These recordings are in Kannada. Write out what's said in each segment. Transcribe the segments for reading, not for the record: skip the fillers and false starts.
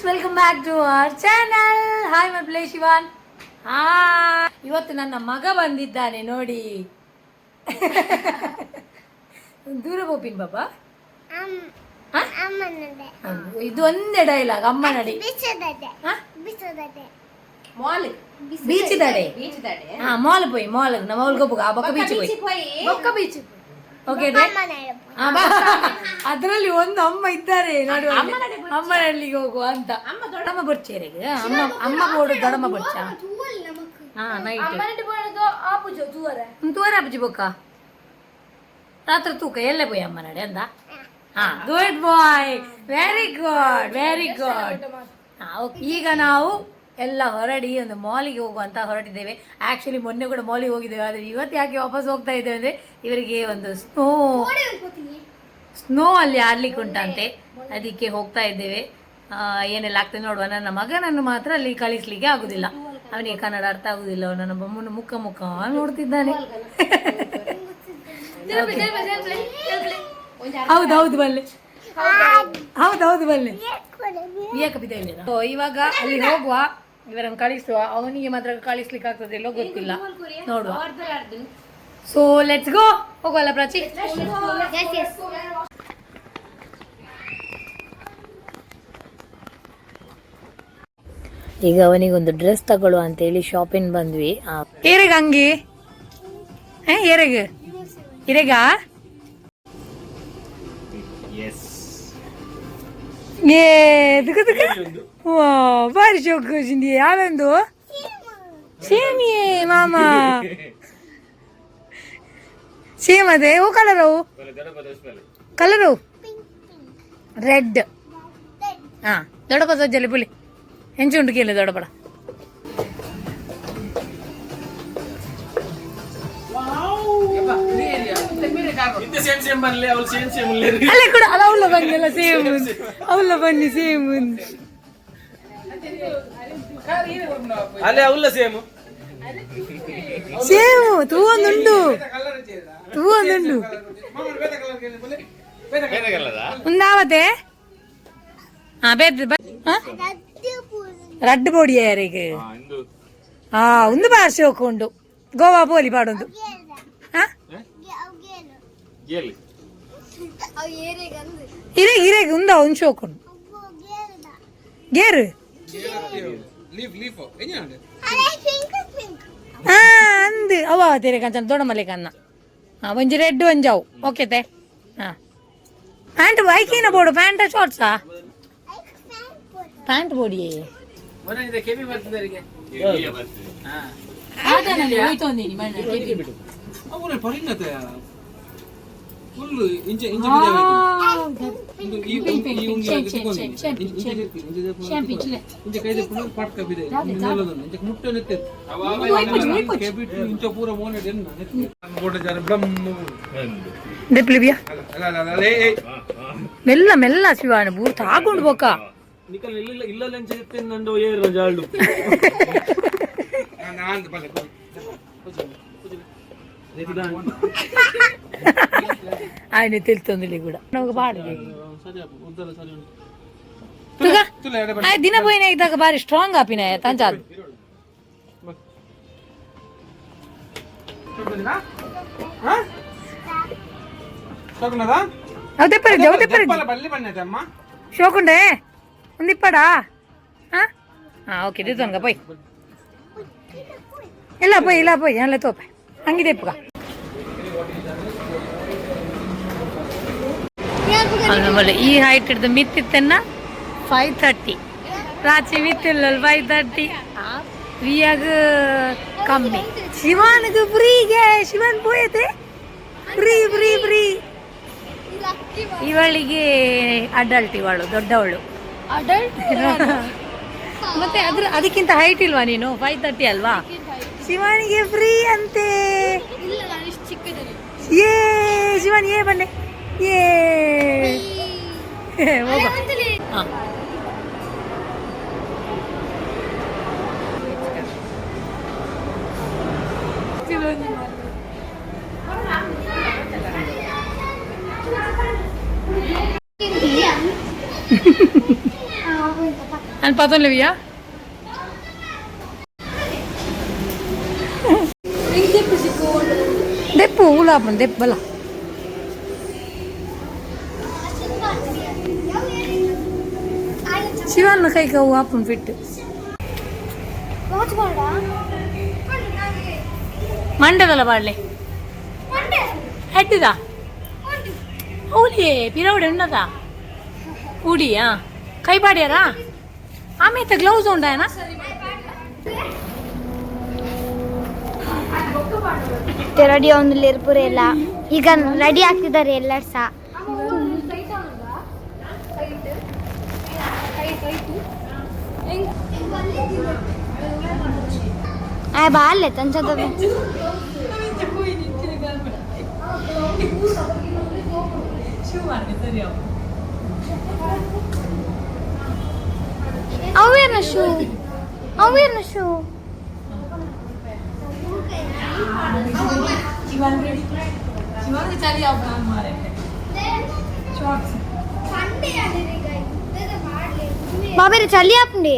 Friends, welcome back to our channel. Hi my play Shivan. ಇವತ್ತು ನನ್ನ ಮಗ ಬಂದಿದ್ದಾನೆ ನೋಡಿ. ದೂರ ಹೋಗ್ತೀನಿ ಬಾಬಾ. ಇದು ಒಂದೇ ಡೈಲಾಗ್, ಅಮ್ಮ ನಡಿ ಬೀಚ್ ದಡೆ. ಮಾಲ್ ಪೋಯಿ ಮಾಲ್ ಮಾಲ್ಗೆ ಹೋಗ ಬೊಕ್ಕ ಬೀಚ್ ಓಕೆ. ಅದ್ರಲ್ಲಿ ಒಂದು ಅಮ್ಮ ಇದ್ದಾರೆ ನೋಡಿ, ಅಮ್ಮ ನಡ್ಲಿಗೆ ಹೋಗುವ ಅಂತ. ದೊಡ್ಡಮ್ಮ ಬರ್ಚೇರಿಗೆ ಅಮ್ಮ ಬೋಡು ದೊಡ್ಡಮ್ಮ ಬರ್ಚ ನೈಟ್ ತೂವರೆ ಅಪ್ಪಜಿ ಬೊಕ್ಕ ರಾತ್ರಿ ತೂಕ ಎಲ್ಲೇ ಪೋಯಿ ಅಮ್ಮ ನಡೆ ಅಂದ. ಗುಡ್ ಬಾಯ್, ವೆರಿ ಗುಡ್ ವೆರಿ ಗುಡ್. ಈಗ ನಾವು ಎಲ್ಲ ಹೊರಡಿ ಒಂದು ಮಾಲಿಗೆ ಹೋಗುವಂತ ಹೊರಟಿದ್ದೇವೆ. ಆಕ್ಚುಲಿ ಮೊನ್ನೆ ಕೂಡ ಮಾಲಿಗೆ ಹೋಗಿದ್ದೇವೆ, ಆದರೆ ಇವತ್ತು ಯಾಕೆ ವಾಪಸ್ ಹೋಗ್ತಾ ಇದ್ದೇವೆ ಅಂದರೆ ಇವರಿಗೆ ಒಂದು ಸ್ನೋ ಅಲ್ಲಿ ಆಡ್ಲಿಕ್ಕೆ ಉಂಟಂತೆ, ಅದಕ್ಕೆ ಹೋಗ್ತಾ ಇದ್ದೇವೆ. ಏನೆಲ್ಲ ಆಗ್ತದೆ ನೋಡುವ. ನನ್ನ ಮಗನನ್ನು ಮಾತ್ರ ಅಲ್ಲಿ ಕಳಿಸ್ಲಿಕ್ಕೆ ಆಗುದಿಲ್ಲ, ಅವನಿಗೆ ಕನ್ನಡ ಅರ್ಥ ಆಗುದಿಲ್ಲ. ನನ್ನ ಬೊಮ್ಮನ ಮುಖ ನೋಡ್ತಿದ್ದಾನೆ. ಹೌದೌದು ಬಲ್ಲೆ, ಹೌದೌದು ಬಲ್ಲೆ. ಇವಾಗ ಅಲ್ಲಿ ಹೋಗುವ, ಇವರನ್ನು ಕಳಿಸುವ. ಅವನಿಗೆ ಮಾತ್ರ ಕಳಿಸ್ಲಿಕ್ಕೆ ಆಗ್ತದಿಲ್ಲೋ ಗೊತ್ತಿಲ್ಲ, ನೋಡುವ. ಸೊ ಲೆಟ್ಸ್ ಗೋ, ಹೋಗುವಲ್ಲ ಪ್ರಾಚಿ? ಈಗ ಅವನಿಗೊಂದು ಡ್ರೆಸ್ ತಗೊಳ್ಳುವ ಅಂತೇಳಿ ಶಾಪಿಂಗ್ ಬಂದ್ವಿ. ಏರೆಗ ಹಂಗೆ ಇರೆಗ ಬಾರಿ ಶೋಕು ಚಿಂದಿ. ಯಾವೆಂದು ಸೇಮಿಯೇ ಮಾಮ, ಸೇಮ್ ಅದೇ. ಓ ಕಲರು ರೆಡ್. ದೊಡ್ಡಪ್ಪ ಸಜ್ಜಲ್ಲಿ ಪುಲಿ ಹೆಂಚುಂಟು ಕೇಳಿ ದೊಡ್ಡಪಡ. ಅಲ್ಲೇ ಕೂಡ ಅಲ್ಲ, ಅವಳ ಬನ್ನಿ ಎಲ್ಲ ಸೇಮ್, ಅವಳ ಬನ್ನಿ ಸೇಮ್ ಸೇಮ್. ತೂವೊಂದುಂಡು ಉಂದಾವತೆ ರಡ್ಡ್ ಬೋಡಿಯ ಯಾರಿಗೆ ಒಂದು ಭಾಷೆ ಹೋಗ್ಕೊಂಡು ಗೋವಾ ಬೋಲಿ ಪಾಡೊಂದು. ಇರೆಗೆ ಉಂದ ಒಂದು ಶೋಕೊಂಡು ಗೇರು ಅಂದ್ ಅವ ತೆರೆ ಕಂಚನ ದೊಡ್ಡ ಮಲ್ಲಿಕ ಅನ್ನ ಒಂಜಿ ರೆಡ್ ಒಂಜಾವು. ಓಕೆ ತೆ ಪ್ಯಾಂಟ್ ಬೈಕಿನ ಬೋಡು ಪ್ಯಾಂಟ್ ಶಾರ್ಟ್ಸಾ ಪ್ಯಾಂಟ್ ಬೋಡಿಯೇ ಮೆಲ್ಲ ಮೆಲ್ಲ ಶಿವಾನ ಬೂರ್ ತಾಕೊಂಡು ಬೋಕ ఆయన తెలుస్తుంది కూడా నువ్వు పాడు ದಿನ పోయినా ಇದ್ದಾಗ ಬಾರಿ ಸ್ಟ್ರಾಂಗ್ ಆಪಿನಾಯ ತಂಚಾದ ಶೋಕುಂಡೆ ಒಂದಿಪ್ಪಡಾ. ಓಕೆ ದಿತ್ತೊಂಗ ಪೋಯ್ ಇಲ್ಲ ಪೋಯ್ ಎಲ್ಲ ತೋಪ ಹಂಗಿದೆ ಇಪ್ಪಗ. ಈ ಹೈಟ್ ಹಿಡ್ದು ಮಿತ್ತಿತ್ತನ್ನ 530 ರಾಚಿ ಮಿತ್ತಿಲ್ಲ 530 ವಿಯಾಗ ಕಮ್ಮಿ. ಶಿವಾನಿಗೆ ಫ್ರೀಗೆ ಶಿವನ್ ಪೋಯತೆ ಫ್ರೀ. ಇವಳಿಗೆ ಅಡಲ್ಟ್, ಇವಳು ದೊಡ್ಡವಳು ಮತ್ತೆ ಅದಕ್ಕಿಂತ ಹೈಟ್ ಇಲ್ವಾ ನೀನು? 530 ಅಲ್ವಾ? ಶಿವಾನಿಗೆ ಫ್ರೀ ಅಂತೆ. ಏ ಶಿವಾನ್ ಏ ಬನ್ನಿ ಹೋಗ. Anpatun Livia. Depu ula pun depala. Shivan na kai ka ua pun fit. Monday dala paadle. Monday. Headda. Holy, period unnada. Udi ya. Kai paadiyara? Ame ta gloves undayana? Ready ಒಂದು ಇರ್ಪುರ ಎಲ್ಲ ಈಗ ರೆಡಿ ಆಗ್ತಿದ್ದಾರೆ ಎಲ್ಲರೂ ಸಹ ಬಾ ಅಲ್ಲೇ ತಂಚದ ಅವೇನ ಶೂ బాబేరే చలి ఆపండి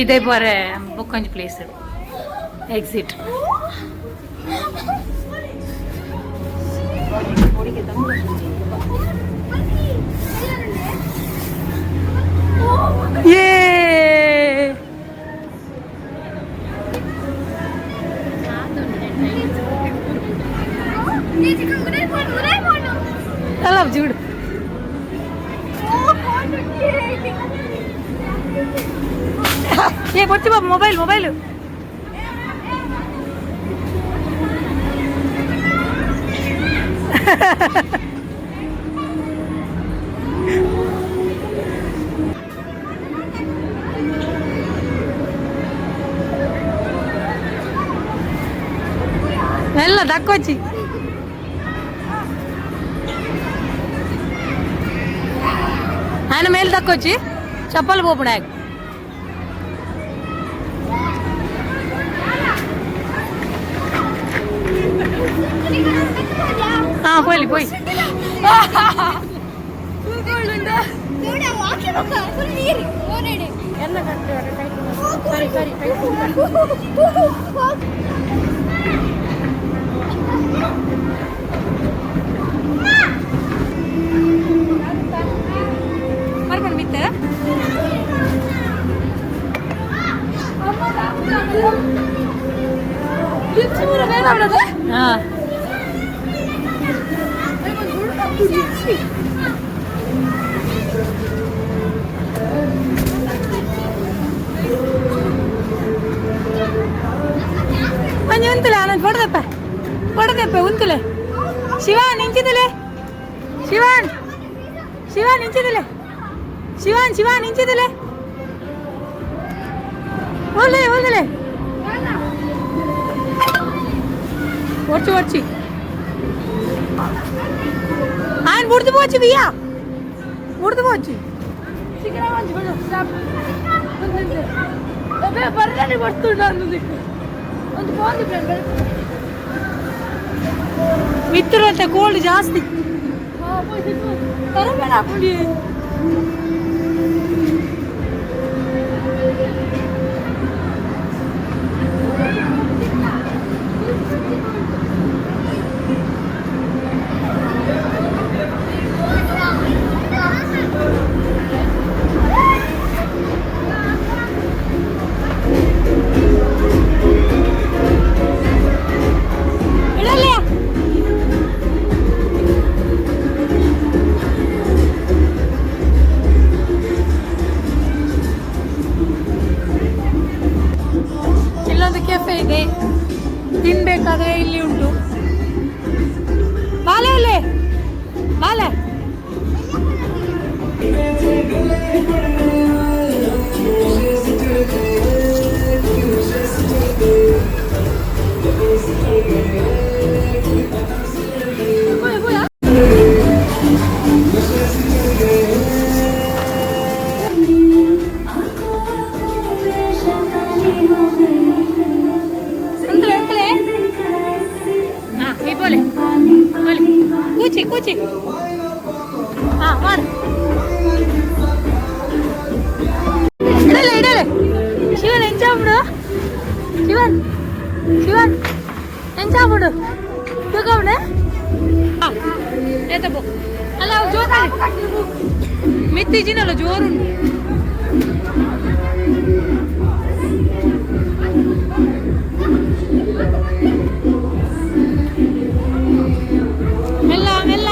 ಇದೇ ಬರ ಬುಕ್ಕೊಂಜಿ place exit Yay! I love Jude. Hey, what's your mobile? ಎಲ್ಲ ದಕ್ಕೋಚಿ ఆయన మేలు దక్కొచ్చి చెప్పలు పోపుడా పోయి ಮಂಜು ಉಂತಲೆ ಆನಂದ್ ಹೊಡೆದಪ್ಪ ಉಂತಲೆ ಶಿವಾನ್ ನಿಂಚಿದಲೆ ಶಿವಾನ್ ನಿಂಚಿದಲೆ ಶಿವಾನ್ ನಿಂಚಿದಲೆ ಹೋದಲೆ ಓಡ್ಚಿ ఆయన బుడిదిపోవచ్చు బియ్యా బుడిదిపోవచ్చు బర్రెని పడుతున్నాను ಮಿತ್ರ ಕೋಲ್ಡ್ ಜಾಸ್ತಿ ತರಬೇಡ ಪುಡಿ ತಿನ್ಬೇಕಾದ್ರೆ ಇಲ್ಲಿ ಉಂಟು ಬಾಲೆ ఎత్తిచ్చినలో జోరు మెల్ల మెల్ల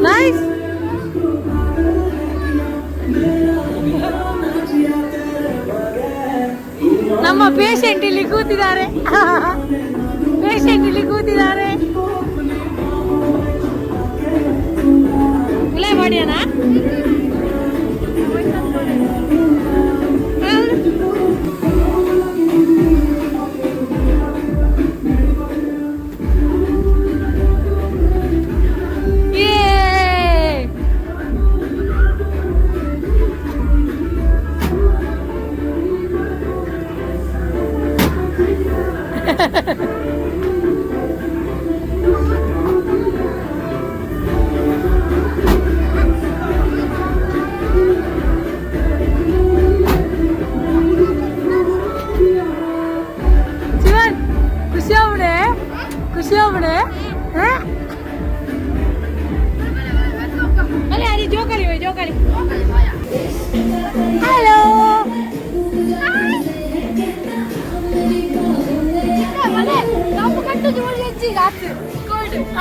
ನೈಸ್ ನಮ್ಮ ಪೇಷಂಟ್ ಇಲ್ಲಿ ಕೂತಿದ್ದಾರೆ ಇಲ್ಲೇ ಮಾಡಿಯಣ್ಣ ಖುಷಿ ಅವಣೆ ಅಲ್ಲೇ ಅಲ್ಲಿ ಜೋಕಾಲಿ ಹಲೋ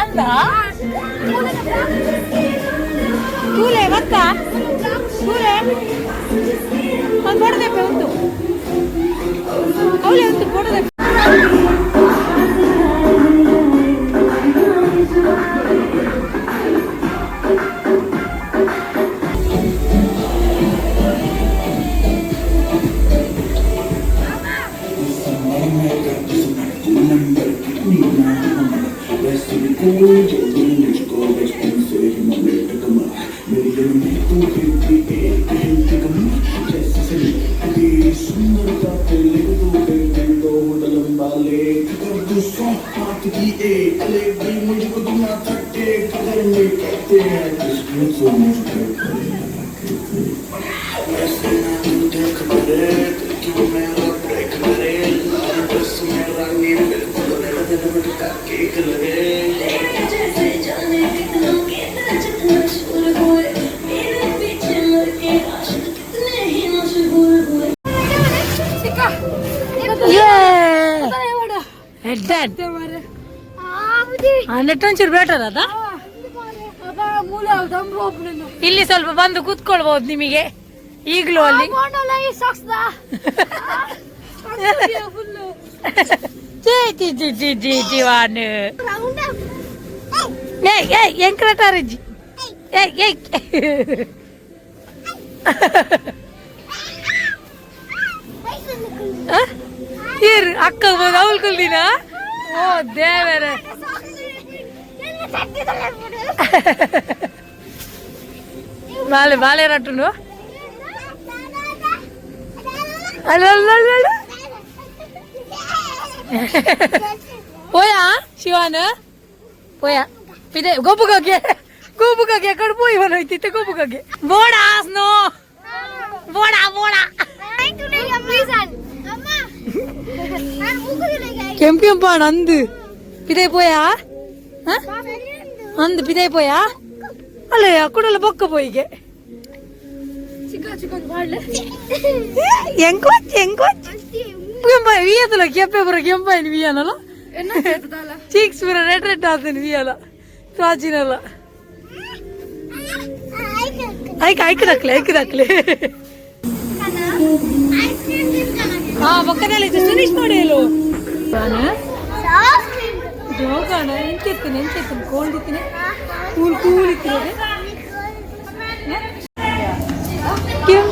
ಅಂದ ಕೂಲೆ ಮತ್ತ ಕೂಲೆ ಒಂದು ಕೊಡದೆಪ್ಪೆ ಉಂಟು ಅವಳೆ ಉಂಟು ಕೊಡದೆಪ್ಪೆ ನೆಟ್ಟೊಂಚೂರು ಬೇಟರ್ ಅದ ಇಲ್ಲಿ ಸ್ವಲ್ಪ ಬಂದು ಕೂತ್ಕೊಳ್ಬಹುದು ನಿಮಗೆ ಈಗಲೂ ಅಲ್ಲಿ ಜೀವಾನು ಎಂಕ್ರಟಾರಜ್ಜಿ ಇರು ಅಕ್ಕ ಅವಳು ಕಲ್ದಿನ ಓ ದೇವರೇ ಬಾಳೆ ರಟ್ಟುನು పోయా శివాను పోయా పిదే గొప్పగా ఎక్కడ పోయి మనం తిట్టే గొప్పగా బోడా స్నో బోడా ಕೆಂಪಾಣ ಅಂದು ಪಿದೆ ಪೋಯಾ ಅಂದು ಪಿದೆ ಪೋಯಾ ಅಲ್ಲ ಅಕ್ಕಡೆಲ್ಲ ಬೊಕ್ಕ ಪೋಯಿಗೆ వియతలో కెప్పే పుర కెంపాయిన వియానలో చీక్స్ పుర రెడ్ రెడ్ ఆతుంది వియాల ప్రాచీనలో ఐకి దక్కలే ఒక్కనే సునీష్ మోడేలు ಜೋಗಾಣ ಎಂತೆತ್ತನೆ ಕೋಲ್ಡ್ ಇತ್ತಿನ ಕೂಲ್ ಇತ್ತಿರೋದೆ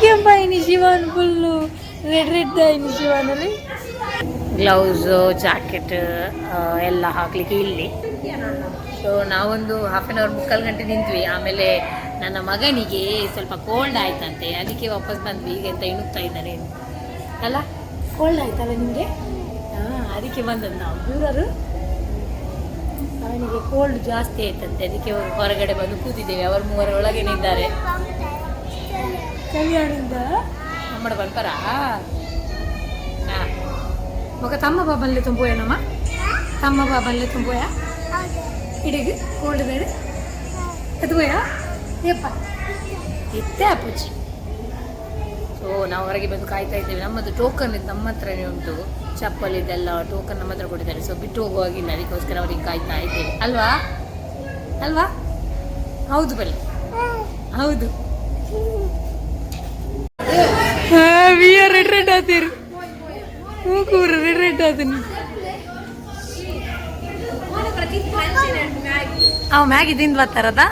ಕೆಂಪಾಯಿನಿ ಶಿವಾನ್ ಫುಲ್ಲು ರೆಡ್ ಆಯಿನಿ ಶಿವಾನಲ್ಲಿ ಗ್ಲೌಸು ಜಾಕೆಟ್ ಎಲ್ಲ ಹಾಕ್ಲಿಕ್ಕೆ ಇಲ್ಲಿ. ಸೊ ನಾವೊಂದು ಹಾಫ್ ಆನ್ ಅವರ್ 3/4 ಗಂಟೆ ನಿಂತ್ವಿ. ಆಮೇಲೆ ನನ್ನ ಮಗನಿಗೆ ಸ್ವಲ್ಪ ಕೋಲ್ಡ್ ಆಯ್ತಂತೆ, ಅದಕ್ಕೆ ವಾಪಸ್ ಬಂದ್ವಿ. ಈಗ ಎಂತ ಇಣುಕ್ತಾ ಇದ್ದಾನೆ ಅಲ್ಲ, ಕೋಲ್ಡ್ ಆಯ್ತಲ್ಲ ನಿಮಗೆ? ಅದಕ್ಕೆ ಬಂದದ್ದು ನಾವು ದೂರರು. ಅವನಿಗೆ ಕೋಲ್ಡ್ ಜಾಸ್ತಿ ಆಯ್ತಂತೆ, ಅದಕ್ಕೆ ಹೊರಗಡೆ ಬಂದು ಕೂತಿದ್ದೇವೆ. ಅವರು 3 ಒಳಗೇನೆ ಇದ್ದಾರೆ. ಕಲ್ಯಾಣಿಂದ ನಮ್ಮ ಬಂಪರ ఒక తమ్మ బాబల్ని తుంపోయానమ్మా, తమ్మ బాబల్ని తుంపోయా ಇಡಿಗೆ ಕೋಲ್ಡ್ ಬೇಡ ಎತ್ಬೋಯಾ ಏಪ್ಪ ಎತ್ತೆ ಅಪ್ಪುಚ್ಚಿ. ಸೊ ನಾವು ಹೊರಗೆ ಬಂದು ಕಾಯ್ತಾ ಇದ್ದೇವೆ. ನಮ್ಮದು ಟೋಕನ್ ಇದು ನಮ್ಮ ಹತ್ರನೇ ಉಂಟು, ಚಪ್ಪಲ್ ಇದೆಲ್ಲ ಟೋಕನ್ ನಮ್ಮ ಹತ್ರ ಕೊಟ್ಟಿದ್ದಾರೆ. ಸೊ ಬಿಟ್ಟು ಹೋಗುವಾಗಿಲ್ಲ, ಅದಕ್ಕೋಸ್ಕರ ಅವರಿಗೆ ಕಾಯ್ತಾ ಇದ್ದೇವೆ. ಅಲ್ವಾ ಅಲ್ವಾ? ಹೌದು ಬಲ್ಲಿ ಹೌದು. ರೆಡ್ ಆತೀರಿ ಮೂಕೂರು ರೆಡ್ ಆತೀನಿ. ಅವ ಮ್ಯಾಗಿ ತಿಂದು ಬರ್ತಾರದ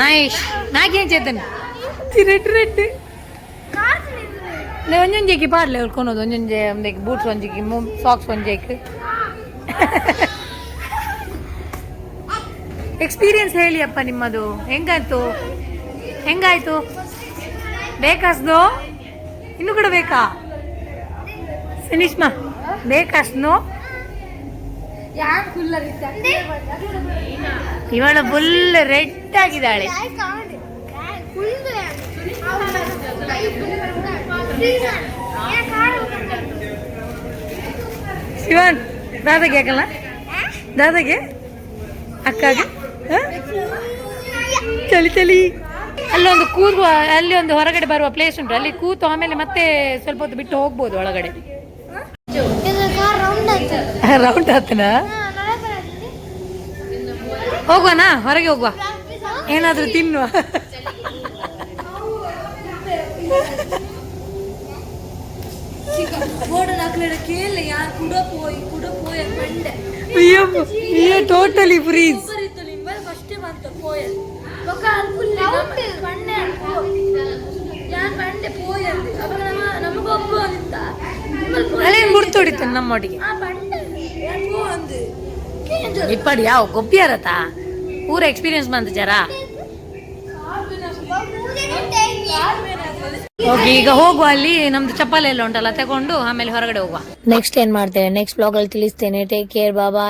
ನಾಯೇಶ್ ಮ್ಯಾಗಿ ಏನ್ చేద్దాను రెడ్ ಒಂದೊಂಜೇಕಿ ಪಾಡ್ಲೆ ಉಳ್ಕೊಳೋದು. ಒಂದೊಂಜೆ ಒಂದಕ್ಕೆ ಬೂಟ್ಸ್ ಒಂಜಿಗೆ ಸಾಕ್ಸ್ ಒಂಜೇಕ್ ಎಕ್ಸ್ಪೀರಿಯನ್ಸ್ ಹೇಳಿ ಅಪ್ಪ ನಿಮ್ಮದು ಹೆಂಗಾಯ್ತು ಬೇಕಾಸ್ದು ಇನ್ನೂ ಕೂಡ ಬೇಕಾ ಸುನೀಶ್ಮಾ ಬೇಕಾಸ್ನು? ಇವಳು ಫುಲ್ ರೆಡ್ ಆಗಿದ್ದಾಳೆ. ಶಿವನ್ ದಾದಾಗೆ ಹಾಕಲ್ಲ, ದಾದಾಗೆ ಅಕ್ಕಾಗೆ ಚಲಿ ಅಲ್ಲೊಂದು ಕೂರುವ, ಅಲ್ಲಿ ಒಂದು ಹೊರಗಡೆ ಬರುವ ಪ್ಲೇಸ್ ಉಂಟು, ಅಲ್ಲಿ ಕೂತು ಆಮೇಲೆ ಮತ್ತೆ ಸ್ವಲ್ಪ ಹೊತ್ತು ಬಿಟ್ಟು ಹೋಗ್ಬೋದು ಒಳಗಡೆ. ರೌಂಡ್ ಆತನ ಹೋಗುವನಾ, ಹೊರಗೆ ಹೋಗುವ, ಏನಾದ್ರೂ ತಿನ್ನುವ. Totally freeze. ಅಲ್ಲೇನು ಗುರ್ತೊಡಿತು ನಮ್ಮೊಟ್ಟಿಗೆ ಇಪ್ಪಡಿ ಯಾವ ಗೊಬ್ಬಿಯಾರತಾ ಪೂರ ಎಕ್ಸ್ಪೀರಿಯನ್ಸ್ ಬಂತು ಜರ. ಹೋಗಿ ಈಗ ಹೋಗುವ, ಅಲ್ಲಿ ನಮ್ದು ಚಪ್ಪಲ್ ಎಲ್ಲ ಉಂಟಲ್ಲ ತಗೊಂಡು ಆಮೇಲೆ ಹೊರಗಡೆ ಹೋಗುವ. ನೆಕ್ಸ್ಟ್ ಏನ್ ಮಾಡ್ತೇನೆ ನೆಕ್ಸ್ಟ್ ಬ್ಲಾಗ್ ಅಲ್ಲಿ ತಿಳಿಸ್ತೇನೆ. ಟೇಕ್ ಕೇರ್, ಬಾಬಾ.